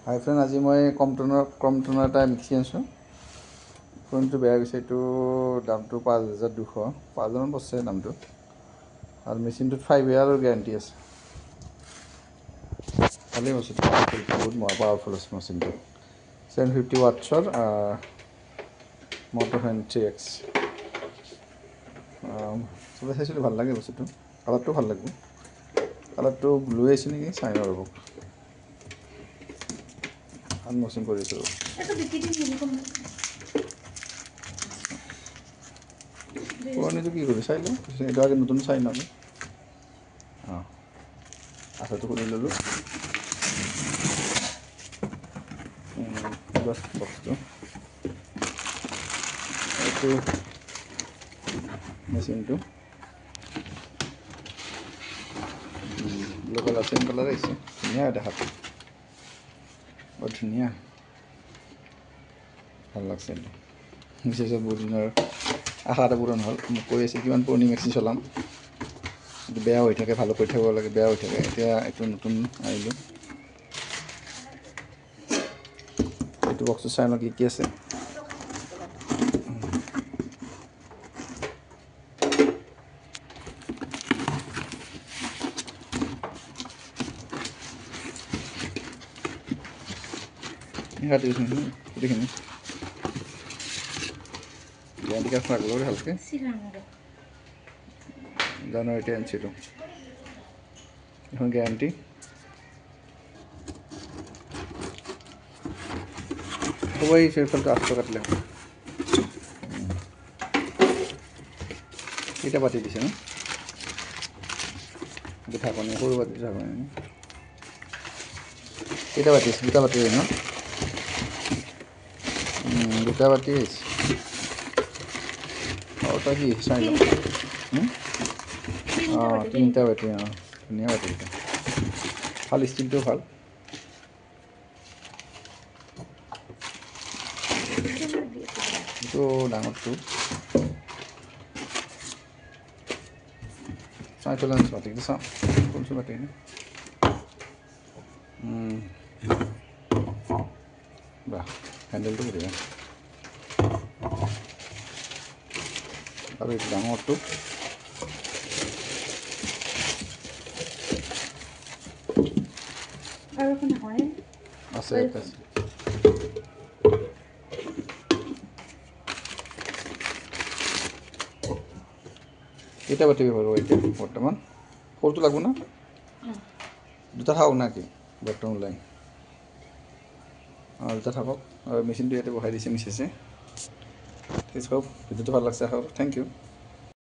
হাই friend, আজি মই ক্ৰমটনৰ এটা মিক্সি আনিছোঁ। ফোনটো বেয়া গৈছে, এইটো দামটো 5200, 5000মান পৰছে দামটো। আৰু মেচিনটোত 5 year গেৰাণ্টি আছে। ভালেই বস্তুটো, বহুত পাৱাৰফুল আছে মেচিনটো। 750 wattsৰ মটৰ ফেন 3X। চবে চাইছিলোঁ, ভাল লাগে বস্তুটো। কালাৰটো ভাল লাগিব। কালাৰটো ব্লু আহিছে নেকি, চাই লওঁ ৰ'ব। আনবক্সিং কৰিছোঁ। পুৰণিটো কি কৰিবি, চাই লওঁ। এইটো আগে নতুন চাই লওঁ। আঠাটো খুলি ল'লোঁ। বক্সটো এইটো মেচিনটো ব্লু কালাৰ, চেম কালাৰ আহিছে। ধুনীয়া দেখাটো, বৰ ধুনীয়া, ভাল লাগছে। এইটো মিছেছৰ বহুত দিনৰ আশা এটা পূৰণ হ'ল। মোক কৈ আছে কিমান পুৰণি মেচিন চলাম, কিন্তু বেয়া হৈ থাকে, ভালো কৰি থাকিব লাগে, বেয়া হৈ থাকে। এতিয়া এইটো নতুন আহিলোঁ। এইটো বক্সটো চাই লওঁ কি আছে। কাটি দিছোঁ গোটেইখিনি। গেৰাণ্টি কাৰ্ড ৰাখলোঁ ভালকৈ। জানুৱাৰীতে আনিছিলোঁ। এখন গেৰাণ্টি। হ'ব, এই ফেৰফালটো 800 কাটিলে। কেইটা পাতি দিছে ন, ঢাকনি, সৰু পাতি ঢাকনি। কেইটা পাতি আছে, দুটা পাতি ন, দুটা পাতি আহিছে। তই কি চাই লওঁ। তিনিটা বাতি। ধুনীয়া বাতিকেইটা, ভাল, ষ্টিলটো ভাল। এইটো ডাঙৰটো চাই পেলাই আনিছোঁ। বাতিকেইটা চাওঁ, কোনটো বাতিকেইটা। বাহ, হেণ্ডেলটো বঢ়িয়া। আৰু এইটো ডাঙৰটো আছে। কেইটা বাতি হ'ব এতিয়া বৰ্তমান? সৰুটো লাগব না, দুটা থাকক না কি বৰ্তমান ওলাই। দুটা থাকক। আৰু মেচিনটো ইয়াতে বহাই দিছে মিছেছে। ঠিক আছে, ভিডিঅ'টো ভাল লাগছে, থেংক ইউ।